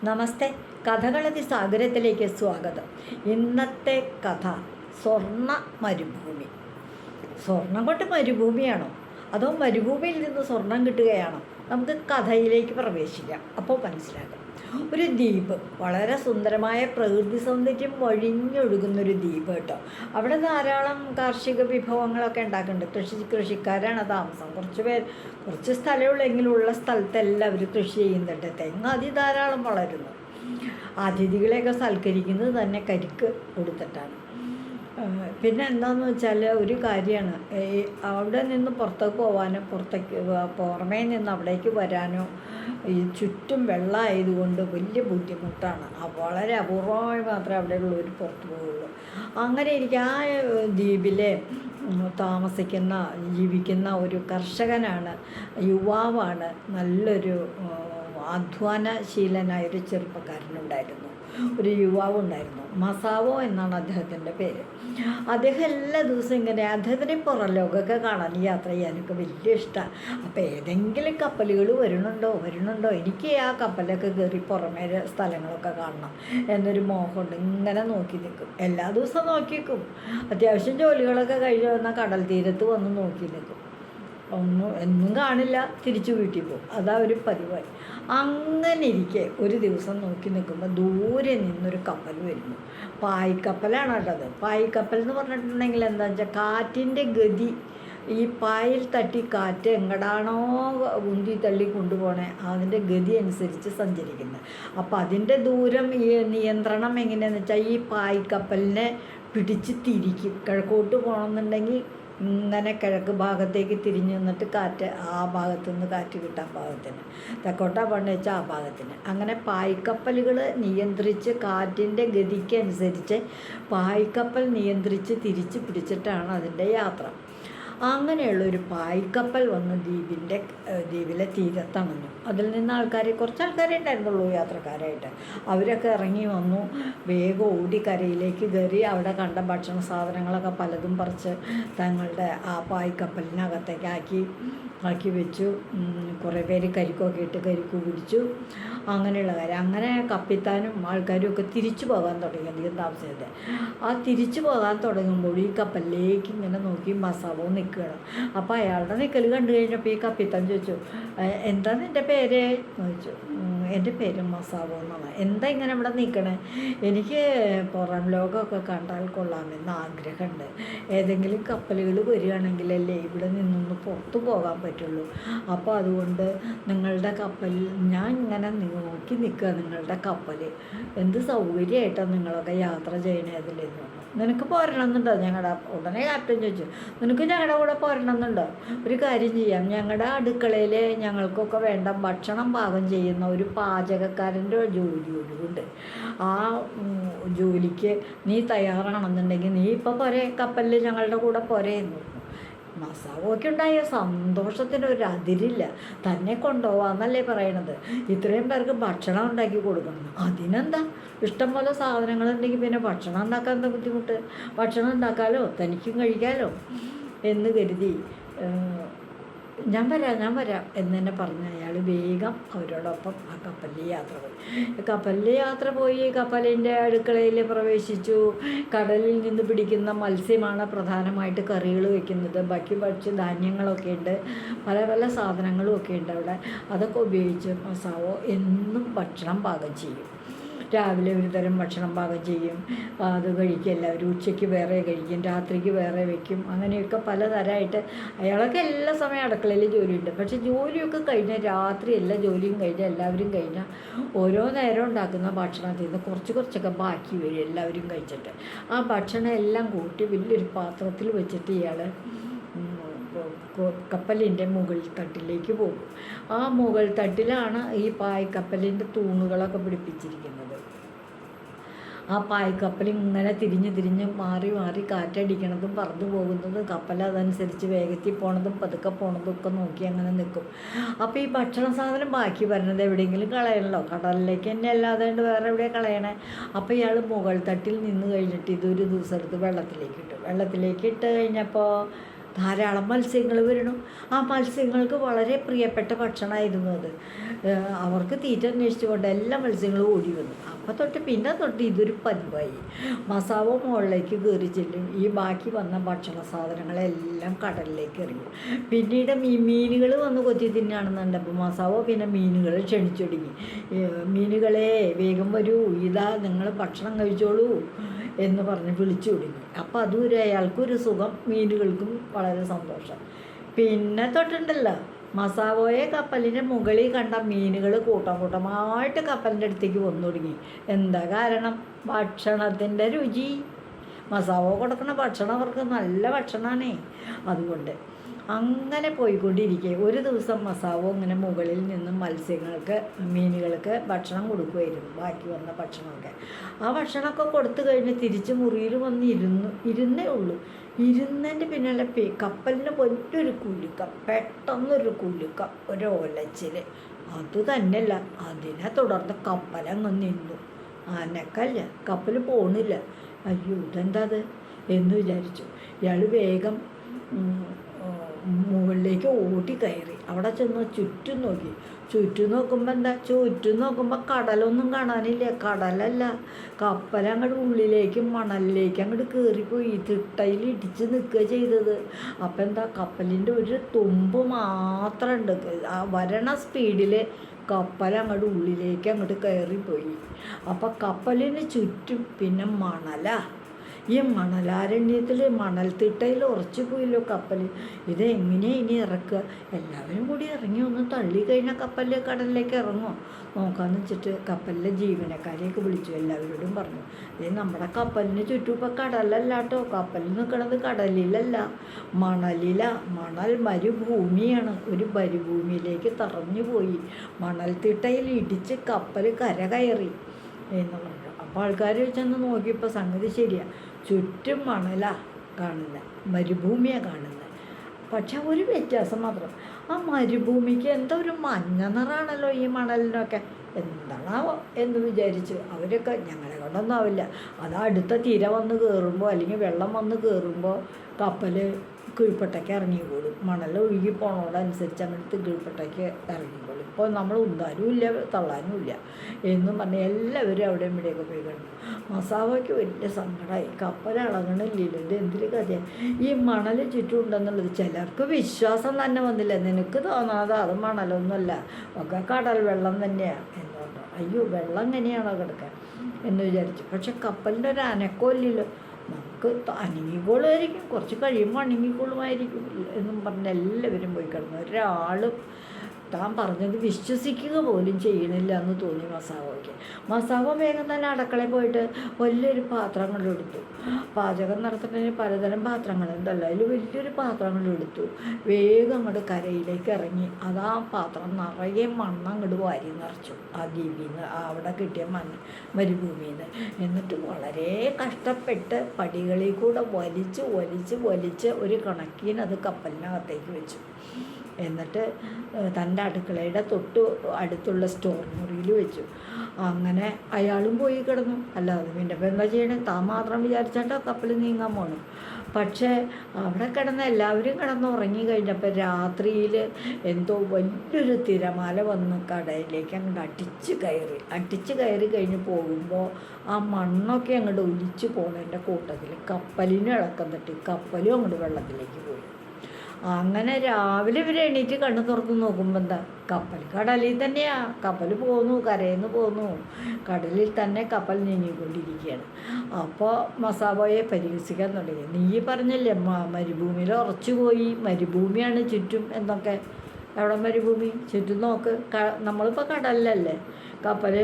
നമസ്തേ, കഥകളതി സാഗരത്തിലേക്ക് സ്വാഗതം. ഇന്നത്തെ കഥ സ്വർണ്ണ മരുഭൂമി. സ്വർണം കൊണ്ട് മരുഭൂമിയാണോ അതോ മരുഭൂമിയിൽ നിന്ന് സ്വർണം കിട്ടുകയാണോ? നമുക്ക് കഥയിലേക്ക് പ്രവേശിക്കാം. അപ്പോൾ മനസ്സിലാക്കാം. ഒരു ദ്വീപ്, വളരെ സുന്ദരമായ പ്രകൃതി സൗന്ദര്യം വഴിഞ്ഞൊഴുകുന്നൊരു ദ്വീപ് കേട്ടോ. അവിടെ ധാരാളം കാർഷിക വിഭവങ്ങളൊക്കെ ഉണ്ടാക്കുന്നുണ്ട്. കൃഷിക്കാരാണ് താമസം. കുറച്ച് സ്ഥലമുള്ളെങ്കിലും ഉള്ള സ്ഥലത്തെല്ലാം അവർ കൃഷി ചെയ്യുന്നുണ്ട്. തെങ്ങ് അതിധാരാളം വളരുന്നു. അതിഥികളെയൊക്കെ സൽക്കരിക്കുന്നത് തന്നെ കരിക്ക് കൊടുത്തിട്ടാണ്. പിന്നെ എന്താണെന്ന് വെച്ചാൽ ഒരു കാര്യമാണ്, അവിടെ നിന്ന് പുറത്തേക്ക് പോകാനോ പുറമേ നിന്ന് അവിടേക്ക് വരാനോ ഈ ചുറ്റും വെള്ളമായതുകൊണ്ട് വലിയ ബുദ്ധിമുട്ടാണ്. വളരെ അപൂർവമായി മാത്രമേ അവിടെയുള്ളവർ പുറത്തു പോവുള്ളൂ. അങ്ങനെ ഇരിക്കും. ആ ദ്വീപിലെ ജീവിക്കുന്ന ഒരു കർഷകനാണ്, യുവാവാണ്, നല്ലൊരു അധ്വാനശീലനായൊരു ചെറുപ്പക്കാരനുണ്ടായിരുന്നു. ഒരു യുവാവുണ്ടായിരുന്നു. മസാവോ എന്നാണ് അദ്ദേഹത്തിൻ്റെ പേര്. അദ്ദേഹം എല്ലാ ദിവസവും ഇങ്ങനെ, അദ്ദേഹത്തിന് പുറം ലോകമൊക്കെ കാണാൻ യാത്ര ചെയ്യാനൊക്കെ വലിയ ഇഷ്ടമാണ്. അപ്പോൾ ഏതെങ്കിലും കപ്പലുകൾ വരുന്നുണ്ടോ എനിക്ക് ആ കപ്പലൊക്കെ കയറി പുറമേ സ്ഥലങ്ങളൊക്കെ കാണണം എന്നൊരു മോഹമുണ്ട്. ഇങ്ങനെ നോക്കി നിൽക്കും. എല്ലാ ദിവസവും നോക്കി നിൽക്കും. അത്യാവശ്യം ജോലികളൊക്കെ കഴിഞ്ഞ് വന്നാൽ കടൽ തീരത്ത് വന്ന് നോക്കി നിൽക്കും. എന്നും കാണില്ല, തിരിച്ചു വീട്ടിൽ പോകും. അതാ ഒരു പതിവായി. അങ്ങനെ ഇരിക്കെ ഒരു ദിവസം നോക്കി നിൽക്കുമ്പോൾ ദൂരെ നിന്നൊരു കപ്പൽ വരുന്നു. പായ്ക്കപ്പലാണ് കേട്ടത്. പായ്ക്കപ്പൽ എന്ന് പറഞ്ഞിട്ടുണ്ടെങ്കിൽ എന്താണെന്ന് വെച്ചാൽ കാറ്റിൻ്റെ ഗതി, ഈ പായിൽ തട്ടി കാറ്റ് എങ്ങടാണോ ഉന്തി തള്ളി കൊണ്ടുപോകണേ അതിൻ്റെ ഗതി അനുസരിച്ച് സഞ്ചരിക്കുന്നത്. അപ്പോൾ അതിൻ്റെ ദൂരം, ഈ നിയന്ത്രണം എങ്ങനെയാണെന്ന് വെച്ചാൽ ഈ പായ്ക്കപ്പലിനെ പിടിച്ച് തിരിക്കും. കിഴക്കോട്ട് പോകണമെന്നുണ്ടെങ്കിൽ ഇങ്ങനെ കിഴക്ക് ഭാഗത്തേക്ക് തിരിഞ്ഞു നിന്നിട്ട് കാറ്റ് ആ ഭാഗത്തു നിന്ന് കാറ്റ് കിട്ടാൻ പാകത്തിന്, തെക്കോട്ടാ പണ്ട് വെച്ചാൽ ആ ഭാഗത്തിന്. അങ്ങനെ പായ്ക്കപ്പലുകൾ നിയന്ത്രിച്ച് കാറ്റിൻ്റെ ഗതിക്ക് അനുസരിച്ച് പായ്ക്കപ്പൽ നിയന്ത്രിച്ച് തിരിച്ച് പിടിച്ചിട്ടാണ് അതിൻ്റെ യാത്ര. അങ്ങനെയുള്ളൊരു പായ്ക്കപ്പൽ വന്ന് ദ്വീപിലെ തീരത്തണഞ്ഞു. അതിൽ നിന്ന് കുറച്ച് ആൾക്കാരെ ഉണ്ടായിരുന്നുള്ളൂ യാത്രക്കാരായിട്ട്. അവരൊക്കെ ഇറങ്ങി വന്നു. വേഗം ഓടി കരയിലേക്ക് കയറി അവിടെ കണ്ട ഭക്ഷണ സാധനങ്ങളൊക്കെ പലതും പറിച്ച് തങ്ങളുടെ ആ പായ്ക്കപ്പലിനകത്തേക്ക് ആക്കി വെച്ചു. കുറേ പേര് കരിക്കൊക്കെ ഇട്ട് കരിക്ക് പിടിച്ചു. അങ്ങനെയുള്ള കാര്യം. അങ്ങനെ കപ്പിത്താനും ആൾക്കാരും ഒക്കെ തിരിച്ചു പോകാൻ തുടങ്ങി. അധികം താമസിച്ചത്. ആ തിരിച്ചു പോകാൻ തുടങ്ങുമ്പോൾ ഈ കപ്പലിലേക്ക് ഇങ്ങനെ നോക്കി മസാവോ നിൽക്കുകയാണ്. അപ്പോൾ അയാളുടെ നിൽക്കൽ കണ്ടു കഴിഞ്ഞപ്പോൾ ഈ കപ്പിത്താൻ ചോദിച്ചു, എന്താ നിൻ്റെ പേര് ചോദിച്ചു. എൻ്റെ പേര് മസാവോ എന്നാണ്. എന്താ ഇങ്ങനെ ഇവിടെ നിൽക്കണേ? എനിക്ക് പുറം ലോകമൊക്കെ കണ്ടാൽ കൊള്ളാമെന്ന് ആഗ്രഹമുണ്ട്. ഏതെങ്കിലും കപ്പലുകൾ വരികയാണെങ്കിലല്ലേ ഇവിടെ നിന്നൊന്ന് പുറത്തു പോകാൻ പറ്റുള്ളൂ. അപ്പോൾ അതുകൊണ്ട് നിങ്ങളുടെ കപ്പൽ, ഞാൻ ഇങ്ങനെ നോക്കി നിൽക്കുക. നിങ്ങളുടെ കപ്പൽ എന്ത് സൗകര്യമായിട്ടാണ് നിങ്ങളൊക്കെ യാത്ര ചെയ്യണേ അതിലെന്ന്. നിനക്ക് പോരണമെന്നുണ്ടോ? ഉടനെ ക്യാപ്റ്റൻ ചോദിച്ചു, നിനക്ക് ഞങ്ങളുടെ കൂടെ പോരണമെന്നുണ്ടോ? ഒരു കാര്യം ചെയ്യാം, ഞങ്ങളുടെ അടുക്കളയിൽ ഞങ്ങൾക്കൊക്കെ വേണ്ട ഭക്ഷണം പാകം ചെയ്യുന്ന ഒരു പാചകക്കാരൻ്റെ ജോലി ഒഴിവുണ്ട്. ആ ജോലിക്ക് നീ തയ്യാറാണെന്നുണ്ടെങ്കിൽ നീ ഇപ്പോൾ പോരെ, കപ്പലിൽ ഞങ്ങളുടെ കൂടെ പോരെ എന്ന് പറഞ്ഞു. മസാവോയ്ക്ക് ഉണ്ടായ സന്തോഷത്തിന് ഒരു അതിരില്ല. തന്നെ കൊണ്ടുപോകാമെന്നല്ലേ പറയണത്. ഇത്രയും പേർക്ക് ഭക്ഷണം ഉണ്ടാക്കി കൊടുക്കണം. അതിനെന്താ, ഇഷ്ടംപോലെ സാധനങ്ങളുണ്ടെങ്കിൽ പിന്നെ ഭക്ഷണം ഉണ്ടാക്കാൻ എന്താ ബുദ്ധിമുട്ട്? ഭക്ഷണം ഉണ്ടാക്കാമല്ലോ, തനിക്കും കഴിക്കാമല്ലോ എന്ന് കരുതി ഞാൻ വരാം എന്ന് തന്നെ പറഞ്ഞ അയാൾ വേഗം അവരോടൊപ്പം ആ കപ്പലിൽ യാത്ര പോയി. കപ്പലിൻ്റെ അടുക്കളയിൽ പ്രവേശിച്ചു. കടലിൽ നിന്ന് പിടിക്കുന്ന മത്സ്യമാണ് പ്രധാനമായിട്ട് കറികൾ വയ്ക്കുന്നത്. ബാക്കി ധാന്യങ്ങളൊക്കെ ഉണ്ട്, പല പല സാധനങ്ങളും ഒക്കെ ഉണ്ട് അവിടെ. അതൊക്കെ ഉപയോഗിച്ച് മസാവോ എന്നും ഭക്ഷണം പാകം ചെയ്യും. രാവിലെ ഒരു തരം ഭക്ഷണം പാകം ചെയ്യും, അത് കഴിക്കും. എല്ലാവരും ഉച്ചയ്ക്ക് വേറെ കഴിക്കും, രാത്രിക്ക് വേറെ വയ്ക്കും. അങ്ങനെയൊക്കെ പലതരമായിട്ട് അയാളൊക്കെ എല്ലാ സമയം അടുക്കളയിൽ ജോലിയുണ്ട്. പക്ഷെ ജോലിയൊക്കെ കഴിഞ്ഞാൽ രാത്രി എല്ലാ ജോലിയും കഴിഞ്ഞാൽ എല്ലാവരും കഴിഞ്ഞാൽ ഓരോ നേരം ഉണ്ടാക്കുന്ന ഭക്ഷണത്തിൽ നിന്ന് കുറച്ചൊക്കെ ബാക്കി വരും എല്ലാവരും കഴിച്ചിട്ട്. ആ ഭക്ഷണം എല്ലാം കൂട്ടി വലിയൊരു പാത്രത്തിൽ വെച്ചിട്ട് ഇയാൾ കപ്പലിൻ്റെ മുകൾ തട്ടിലേക്ക് പോകും. ആ മുകൾ തട്ടിലാണ് ഈ പായ്ക്കപ്പലിൻ്റെ തൂണുകളൊക്കെ പിടിപ്പിച്ചിരിക്കുന്നത്. ആ പായ്ക്കപ്പൽ ഇങ്ങനെ തിരിഞ്ഞ് മാറി കാറ്റടിക്കണതും പറന്നു പോകുന്നതും കപ്പൽ അതനുസരിച്ച് വേഗത്തിൽ പോണതും പതുക്കെ പോണതും ഒക്കെ നോക്കി അങ്ങനെ നിൽക്കും. അപ്പോൾ ഈ ഭക്ഷണ സാധനം ബാക്കി വരുന്നത് എവിടെയെങ്കിലും കളയണല്ലോ, കടലിലേക്ക് തന്നെ അല്ലാതെ വേറെ എവിടെയാണ് കളയണേ. അപ്പോൾ ഇയാൾ മുകൾ തട്ടിൽ നിന്ന് കഴിഞ്ഞിട്ട് ഇതൊരു ദിവസം എടുത്ത് വെള്ളത്തിലേക്ക് ഇട്ട് കഴിഞ്ഞപ്പോൾ ധാരാളം മത്സ്യങ്ങൾ വരണം. ആ മത്സ്യങ്ങൾക്ക് വളരെ പ്രിയപ്പെട്ട ഭക്ഷണമായിരുന്നു അത്. അവർക്ക് തീറ്റ അന്വേഷിച്ചുകൊണ്ട് എല്ലാ മത്സ്യങ്ങളും ഓടി വന്നു. അപ്പം തൊട്ട് പിന്നെ തൊട്ട് ഇതൊരു പതിവായി. മസാവോ മുകളിലേക്ക് കയറി ചെല്ലും. ഈ ബാക്കി വന്ന ഭക്ഷണ സാധനങ്ങളെല്ലാം കടലിലേക്ക് എറിയും. പിന്നീട് മീനുകൾ വന്ന് കൊത്തി തിന്നാണെന്നുണ്ടപ്പോൾ മസാവോ പിന്നെ മീനുകൾ ക്ഷണിച്ചൊടുങ്ങി. മീനുകളെ വേഗം വരൂ, ഇതാ നിങ്ങൾ ഭക്ഷണം കഴിച്ചോളൂ എന്ന് പറഞ്ഞ് വിളിച്ചു തുടങ്ങി. അപ്പം അതും അയാൾക്കൊരു സുഖം, മീനുകൾക്കും വളരെ സന്തോഷം. പിന്നെ തൊട്ടുണ്ടല്ലോ മസാവോയെ കപ്പലിൻ്റെ മുകളിൽ കണ്ട മീനുകൾ കൂട്ടം കൂട്ടമായിട്ട് കപ്പലിൻ്റെ അടുത്തേക്ക് വന്നു തുടങ്ങി. എന്താ കാരണം? ഭക്ഷണത്തിൻ്റെ രുചി. മസാവോ കൊടുക്കുന്ന ഭക്ഷണം അവർക്ക് നല്ല ഭക്ഷണമാണേ. അതുകൊണ്ട് അങ്ങനെ പോയിക്കൊണ്ടിരിക്കെ ഒരു ദിവസം മസാവോ ഇങ്ങനെ മുകളിൽ നിന്നും മീനുകൾക്ക് ഭക്ഷണം കൊടുക്കുമായിരുന്നു. ബാക്കി വന്ന ഭക്ഷണമൊക്കെ ആ ഭക്ഷണമൊക്കെ കൊടുത്തു കഴിഞ്ഞ് തിരിച്ച് മുറിയിൽ വന്ന് ഇരുന്നേ ഉള്ളൂ. ഇരുന്നതിൻ്റെ പിന്നാലെ കപ്പലിന് വലിയൊരു കുലുക്കം, പെട്ടെന്നൊരു കുലുക്കം, ഒരു ഒലച്ചിൽ. അത് തന്നെയല്ല, അതിനെ തുടർന്ന് കപ്പലങ്ങ് നിന്നു. അനക്കല്ല, കപ്പൽ പോണില്ല. അയ്യോ ഇതെന്താ അത് എന്ന് വിചാരിച്ചു. ഇയാൾ വേഗം മുകളിലേക്ക് ഓടി കയറി. അവിടെ ചെന്ന് ചുറ്റും നോക്കി. ചുറ്റും നോക്കുമ്പോൾ കടലൊന്നും കാണാനില്ല. കടലല്ല, കപ്പലങ്ങോട്ട് ഉള്ളിലേക്ക് മണലിലേക്ക് അങ്ങോട്ട് കയറിപ്പോയി തിട്ടയിൽ ഇടിച്ച് നിൽക്കുക ചെയ്തത്. അപ്പം എന്താ, കപ്പലിൻ്റെ ഒരു തുമ്പ് മാത്രമുണ്ട്. ആ വരണ സ്പീഡിൽ കപ്പലങ്ങോട്ട് ഉള്ളിലേക്ക് അങ്ങോട്ട് കയറിപ്പോയി. അപ്പം കപ്പലിന് ചുറ്റും പിന്നെ ഈ മണലാരണ്യത്തിൽ മണൽത്തിട്ടയിൽ ഉറച്ചു പോയല്ലോ കപ്പൽ. ഇതെങ്ങനെ ഇനി ഇറക്കുക? എല്ലാവരും കൂടി ഇറങ്ങി ഒന്ന് തള്ളി കഴിഞ്ഞാൽ കപ്പലിൽ കടലിലേക്ക് ഇറങ്ങുമോ നോക്കാമെന്ന് വെച്ചിട്ട് കപ്പലിലെ ജീവനക്കാരെയൊക്കെ വിളിച്ചു. എല്ലാവരോടും പറഞ്ഞു, ഇത് നമ്മുടെ കപ്പലിന് ചുറ്റും ഇപ്പം കടലല്ല കേട്ടോ, കപ്പലിൽ നിൽക്കണത് കടലിലല്ല, മണൽ മരുഭൂമിയാണ്. ഒരു മരുഭൂമിയിലേക്ക് തറഞ്ഞു പോയി, മണൽത്തിട്ടയിൽ ഇടിച്ച് കപ്പൽ കര കയറി എന്ന് പറഞ്ഞു. അപ്പോൾ ആൾക്കാർ ചെന്ന് നോക്കിയപ്പോൾ സംഗതി ശരിയാണ്. ചുറ്റും മണലാണ് കാണുന്നത്, മരുഭൂമിയാണ് കാണുന്നത്. പക്ഷെ ഒരു വ്യത്യാസം മാത്രം, ആ മരുഭൂമിക്ക് എന്താ ഒരു മഞ്ഞ നിറാണല്ലോ ഈ മണലിനൊക്കെ. എന്താണാവോ എന്ന് വിചാരിച്ച് അവരൊക്കെ, ഞങ്ങളെ കൊണ്ടൊന്നും ആവില്ല, അത് അടുത്ത തിര വന്ന് കയറുമ്പോൾ അല്ലെങ്കിൽ വെള്ളം വന്ന് കയറുമ്പോൾ കപ്പൽ കീഴ്പ്പെട്ടയ്ക്ക് ഇറങ്ങിക്കോളും. മണൽ ഒഴുകി പോണോടനുസരിച്ച് അങ്ങോട്ട് കീഴ്പ്പെട്ടയ്ക്ക് ഇറങ്ങിക്കോളും. ഇപ്പോൾ നമ്മൾ ഉന്താനും ഇല്ല തള്ളാനും ഇല്ല എന്നും പറഞ്ഞ് എല്ലാവരും അവിടെ ഇവിടെയൊക്കെ പോയി കിടന്നു. മസാവയ്ക്ക് വലിയ സങ്കടമായി. കപ്പൽ ഇളകണില്ലല്ലോ, ഇത് എന്തൊരു കഥയാണ്, ഈ മണൽ ചുറ്റും ഉണ്ടെന്നുള്ളത്. ചിലർക്ക് വിശ്വാസം തന്നെ വന്നില്ല. നിനക്ക് തോന്നാതെ അത് മണലൊന്നുമല്ല, ഒക്കെ കടൽ വെള്ളം തന്നെയാണ് എന്ന് പറഞ്ഞു. അയ്യോ വെള്ളം എങ്ങനെയാണോ കിടക്കാൻ എന്ന് വിചാരിച്ചു. പക്ഷെ കപ്പലിൻ്റെ ഒരു അനക്കമില്ലല്ലോ. നമുക്ക് അനങ്ങിക്കോളുമായിരിക്കും, കുറച്ച് കഴിയുമ്പോൾ അനങ്ങിക്കോളുമായിരിക്കും എന്നും പറഞ്ഞ് എല്ലാവരും പോയി കിടന്നു. ഒരാളും താൻ പറഞ്ഞത് വിശ്വസിക്കുക പോലും ചെയ്യണില്ല എന്ന് തോന്നി മസാവോയ്ക്ക്. മസാവോ വേഗം തന്നെ അടുക്കളയിൽ പോയിട്ട് വലിയൊരു പാത്രങ്ങളെടുത്തു. പാചകം നടത്തുന്നതിന് പലതരം പാത്രങ്ങളുണ്ടല്ലോ, അതിൽ വലിയൊരു പാത്രങ്ങളെടുത്തു. വേഗം അങ്ങോട്ട് കരയിലേക്ക് ഇറങ്ങി. ആ പാത്രം നിറയെ മണ്ണ് അങ്ങോട്ട് വാരി നിറച്ചു. ആ ദ്വീപിൽ നിന്ന്, അവിടെ കിട്ടിയ മരുഭൂമിയിൽ നിന്ന്. എന്നിട്ട് വളരെ കഷ്ടപ്പെട്ട് പടികളിൽ കൂടെ വലിച്ച് ഒരു കണക്കിന് അത് കപ്പലിനകത്തേക്ക് വെച്ചു. എന്നിട്ട് തൻ്റെ അടുക്കളയുടെ തൊട്ട് അടുത്തുള്ള സ്റ്റോർ മുറിയിൽ വെച്ചു. അങ്ങനെ അയാളും പോയി കിടന്നു. അല്ലാതെ പിന്നെ ഇപ്പം എന്താ ചെയ്യണേ? താൻ മാത്രം വിചാരിച്ചാട്ടോ കപ്പൽ നീങ്ങാൻ പോണു. പക്ഷേ അവിടെ കിടന്ന എല്ലാവരും കിടന്നുറങ്ങി കഴിഞ്ഞപ്പോൾ രാത്രിയിൽ എന്തോ വലിയൊരു തിരമാല വന്ന് കടലിലേക്ക് അങ്ങോട്ട് അടിച്ച് കയറി കഴിഞ്ഞ് പോകുമ്പോൾ ആ മണ്ണൊക്കെ അങ്ങോട്ട് ഒലിച്ച് പോകുന്നതിൻ്റെ കൂട്ടത്തിൽ കപ്പലിന് ഇളക്കം തട്ടി, കപ്പലും അങ്ങോട്ട് വെള്ളത്തിലേക്ക് പോയി. അങ്ങനെ രാവിലെ ഇവർ എണീറ്റ് കണ്ണു തുറന്ന് നോക്കുമ്പോൾ എന്താ, കപ്പൽ കടലിൽ തന്നെയാണ്. കപ്പൽ പോന്നു, കരയിൽ നിന്ന് പോന്നു, കടലിൽ തന്നെ കപ്പൽ നീങ്ങിക്കൊണ്ടിരിക്കുകയാണ്. അപ്പോൾ മസാവോയെ പരിഹസിക്കാൻ തുടങ്ങി. നീ പറഞ്ഞില്ലേ മരുഭൂമിയിൽ ഉറച്ചു പോയി, മരുഭൂമിയാണ് ചുറ്റും എന്നൊക്കെ. എവിടെ മരുഭൂമി? ചുറ്റും നോക്ക്, നമ്മളിപ്പോൾ കടലിലല്ലേ, കപ്പൽ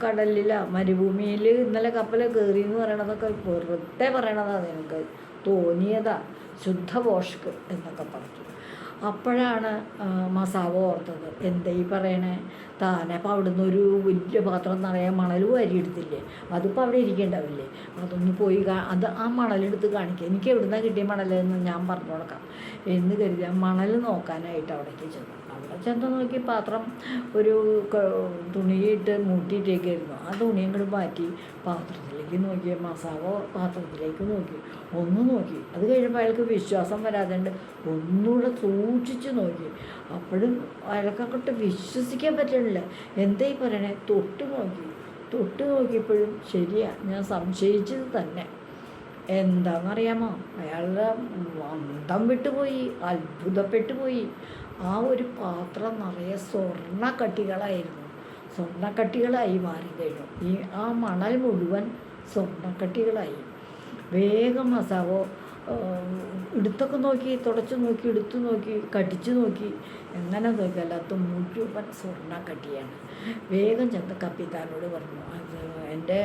കടലിലാണ്. മരുഭൂമിയിൽ ഇന്നലെ കപ്പൽ കയറി എന്ന് പറയണതൊക്കെ വെറുതെ പറയണതാണ്, നിനക്ക് തോന്നിയതാ, ശുദ്ധ പോഷ്ക്ക് എന്നൊക്കെ പറഞ്ഞു. അപ്പോഴാണ് മസാവോ ഓർത്തത്, എന്താ ഈ പറയണേ, താനെ അപ്പോൾ അവിടുന്ന് ഒരു വലിയ പാത്രം നിറയെ മണൽ വാരിയെടുത്തില്ലേ, അതിപ്പോൾ അവിടെ ഇരിക്കേണ്ടാവില്ലേ, അതൊന്ന് പോയി ആ മണലെടുത്ത് കാണിക്കുക, എനിക്ക് എവിടുന്നാണ് കിട്ടിയ മണലെന്ന് ഞാൻ പറഞ്ഞു കൊടുക്കാം എന്ന് കരുതി ആ മണൽ നോക്കാനായിട്ട് അവിടേക്ക് ചെന്നു. അവിടെ ചെന്ന് നോക്കി പാത്രം ഒരു തുണിയിട്ട് മൂട്ടിയിട്ടേക്കായിരുന്നു. ആ തുണി അങ്ങോട്ട് മാറ്റി പാത്രത്തിലേക്ക് നോക്കി, മസാവോ പാത്രത്തിലേക്ക് നോക്കി, ഒന്ന് നോക്കി. അത് കഴിയുമ്പോൾ അയാൾക്ക് വിശ്വാസം വരാതെ ഒന്നുകൂടെ സൂക്ഷിച്ച് നോക്കി. അപ്പോഴും അയാൾക്കങ്ങോട്ട് വിശ്വസിക്കാൻ പറ്റണില്ല. എന്തായി പറയണേ? തൊട്ട് നോക്കിയപ്പോഴും ശരിയാ, ഞാൻ സംശയിച്ചത് തന്നെ. എന്താണെന്നറിയാമോ? അയാളുടെ അന്തം വിട്ടുപോയി, അത്ഭുതപ്പെട്ടു പോയി. ആ ഒരു പാത്രം നിറയെ സ്വർണ്ണക്കട്ടികളായിരുന്നു. സ്വർണ്ണക്കട്ടികളായി മാറിക്കഴിഞ്ഞു. ആ മണൽ മുഴുവൻ സ്വർണ്ണക്കട്ടികളായി. വേഗം മസാവോ എടുത്തൊക്കെ നോക്കി, തുടച്ചു നോക്കി, എടുത്തു നോക്കി, കടിച്ചു നോക്കി, എങ്ങനെ നോക്കി അല്ലാത്ത മുഴുവൻ സ്വർണ്ണക്കട്ടിയാണ്. വേഗം ചെന്ന് കപ്പിത്താനോട് പറഞ്ഞു, എൻ്റെ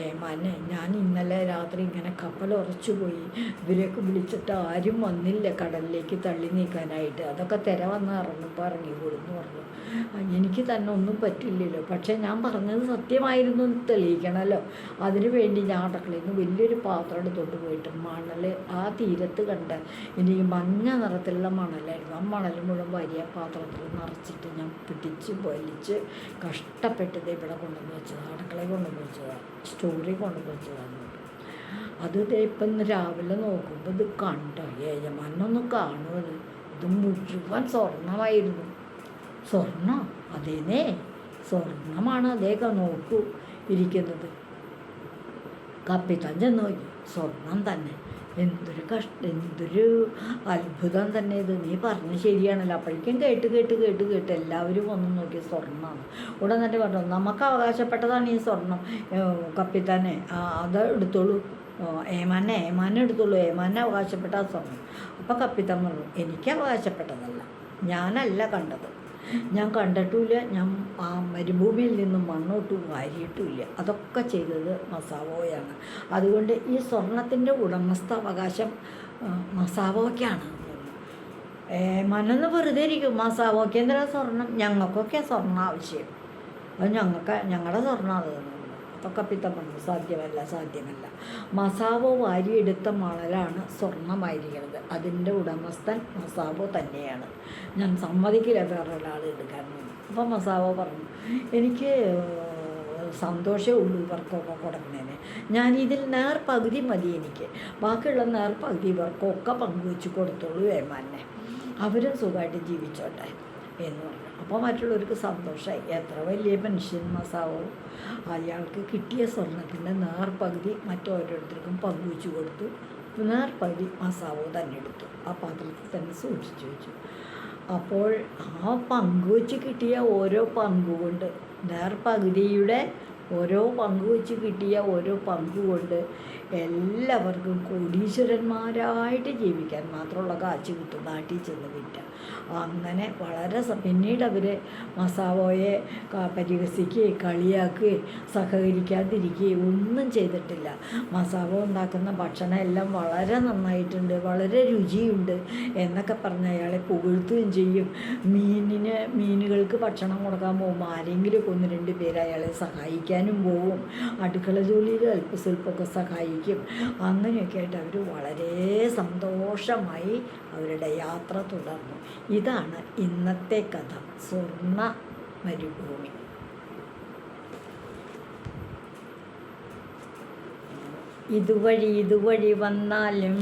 ഏമാനെ, ഞാൻ ഇന്നലെ രാത്രി ഇങ്ങനെ കപ്പൽ ഉറച്ചു പോയി, ഇവരെയൊക്കെ വിളിച്ചിട്ട് ആരും വന്നില്ല കടലിലേക്ക് തള്ളി നീക്കാനായിട്ട്. അതൊക്കെ തിര വന്ന് ഇറങ്ങുമ്പോൾ ഇറങ്ങിക്കോളെന്ന് പറഞ്ഞു. എനിക്ക് തന്നെ ഒന്നും പറ്റില്ലല്ലോ, പക്ഷേ ഞാൻ പറഞ്ഞത് സത്യമായിരുന്നു എന്ന് തെളിയിക്കണമല്ലോ. അതിനു വേണ്ടി ഞാൻ അടുക്കളയിൽ നിന്ന് വലിയൊരു പാത്രം എടുത്തോണ്ട് പോയിട്ട് മണൽ ആ തീരത്ത് കണ്ട എനിക്ക് മഞ്ഞ നിറത്തിലുള്ള മണലായിരുന്നു. ആ മണൽ മുഴുവൻ വലിയ പാത്രത്തിൽ നിറച്ചിട്ട് ഞാൻ പിടിച്ച് വലിച്ച് കഷ്ടപ്പെട്ടത് ഇവിടെ കൊണ്ടുവന്ന് വെച്ചതാണ്, അടുക്കളയിൽ കൊണ്ടുവന്ന് വെച്ചതാണ്, സ്റ്റോറിൽ കൊണ്ടുവന്ന് വെച്ചതാണ്. അത് ഇപ്പം ഇന്ന് രാവിലെ നോക്കുമ്പോൾ ഇത് കണ്ടോ, യജമാനൊന്നും കാണുമത്. ഇത് മുഴുവൻ സ്വർണ്ണമായിരുന്നു. സ്വർണം, അതേന്നേ സ്വർണ്ണമാണ്. അതേക്കാം നോക്കൂ ഇരിക്കുന്നത്. കപ്പിത്താൻ ചെന്ന് നോക്കി, സ്വർണം തന്നെ. എന്തൊരു അത്ഭുതം തന്നെ ഇത്. നീ പറഞ്ഞ് ശരിയാണല്ലോ. അപ്പോഴേക്കും കേട്ട് എല്ലാവരും വന്ന് നോക്കി സ്വർണ്ണമാണ്. ഉടൻ തന്നെ പറഞ്ഞു, നമുക്ക് അവകാശപ്പെട്ടതാണ് ഈ സ്വർണം കപ്പിത്താനെ, അത് എടുത്തോളൂ, ഏമാനെ എടുത്തോളൂ, ഏമാനെ അവകാശപ്പെട്ട ആ സ്വർണം. അപ്പം കപ്പിത്താൻ പറഞ്ഞു, എനിക്ക് അവകാശപ്പെട്ടതല്ല, ഞാനല്ല കണ്ടത്, ഞാൻ കണ്ടിട്ടുമില്ല, ഞാൻ ആ മരുഭൂമിയിൽ നിന്നും മണ്ണോട്ട് വാരിയിട്ടുമില്ല, അതൊക്കെ ചെയ്തത് മസാവോയാണ്. അതുകൊണ്ട് ഈ സ്വർണത്തിൻ്റെ ഉടമസ്ഥാവകാശം മസാവോയ്ക്കാണ്. മനന്ന് വെറുതെ ഇരിക്കും. മസാവോയ്ക്ക് എന്തിനാ സ്വർണം? ഞങ്ങൾക്കൊക്കെ സ്വർണ്ണം ആവശ്യം, അത് ഞങ്ങളുടെ സ്വർണ്ണം അത്. അപ്പോൾ കപ്പിത്താൻ പറഞ്ഞു, സാധ്യമല്ല. മസാവോ വാരിയെടുത്ത മണലാണ് സ്വർണ്ണമായിരിക്കുന്നത്. അതിൻ്റെ ഉടമസ്ഥൻ മസാവോ തന്നെയാണ്. ഞാൻ സമ്മതിക്കില്ല വേറൊരാൾ എടുക്കാൻ. അപ്പോൾ മസാവോ പറഞ്ഞു, എനിക്ക് സന്തോഷമേ ഉള്ളൂ ഇവർക്കൊക്കെ കൊടുക്കുന്നതിന്. ഞാനിതിൽ പകുതി മതി എനിക്ക്, ബാക്കിയുള്ള പകുതി ഇവർക്കൊക്കെ പങ്കുവെച്ച് കൊടുത്തോളൂ ഏമാനെ, അവരും സുഖമായിട്ട് ജീവിച്ചോട്ടെ എന്ന് പറഞ്ഞു. അപ്പോൾ മറ്റുള്ളവർക്ക് സന്തോഷമായി. എത്ര വലിയ മനുഷ്യൻ മസാവോ. അയാൾക്ക് കിട്ടിയ സ്വർണത്തിൻ്റെ പകുതി മറ്റോരോരുത്തർക്കും പങ്കുവെച്ച് കൊടുത്തു. പകുതി മസാവോ തന്നെ എടുത്തു, ആ പാത്രത്തിൽ തന്നെ സൂക്ഷിച്ചു വെച്ചു. അപ്പോൾ ആ പങ്കുവെച്ച് കിട്ടിയ ഓരോ പങ്കുകൊണ്ട് പകുതിയുടെ ഓരോ പങ്കുവെച്ച് കിട്ടിയ ഓരോ പങ്കുകൊണ്ട് എല്ലാവർക്കും കോടീശ്വരന്മാരായിട്ട് ജീവിക്കാൻ മാത്രമുള്ള കാശ് കിട്ടും. നാട്ടിൽ ചെന്ന് വിറ്റ അങ്ങനെ വളരെ പിന്നീട് അവർ മസാവോയെ പരിഹസിക്കുകയും കളിയാക്കുകയും സഹകരിക്കാതിരിക്കുകയും ഒന്നും ചെയ്തിട്ടില്ല. മസാവോ ഉണ്ടാക്കുന്ന ഭക്ഷണം എല്ലാം വളരെ നന്നായിട്ടുണ്ട്, വളരെ രുചിയുണ്ട് എന്നൊക്കെ പറഞ്ഞ് അയാളെ പുകഴ്ത്തുകയും ചെയ്യും. മീനുകൾക്ക് ഭക്ഷണം കൊടുക്കാൻ പോകുമ്പോൾ ആരെങ്കിലും 1-2 പേര് അയാളെ സഹായിക്കാനും പോവും. അടുക്കള ജോലിയിൽ അല്പസ്വല്പമൊക്കെ സഹായിക്കും. അങ്ങനെയൊക്കെ ആയിട്ട് അവർ വളരെ സന്തോഷമായി അവരുടെ യാത്ര തുടർന്നു. ഇതാണ് ഇന്നത്തെ കഥ, സ്വർണ്ണ മരുഭൂമി. ഇതുവഴി വന്നാലും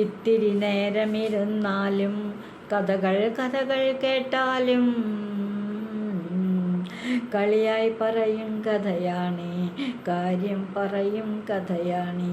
ഇത്തിരി നേരമിരുന്നാലും കഥകൾ കേട്ടാലും കളിയായി പറയും കഥയാണ്, കാര്യം പറയും കഥയാണ്.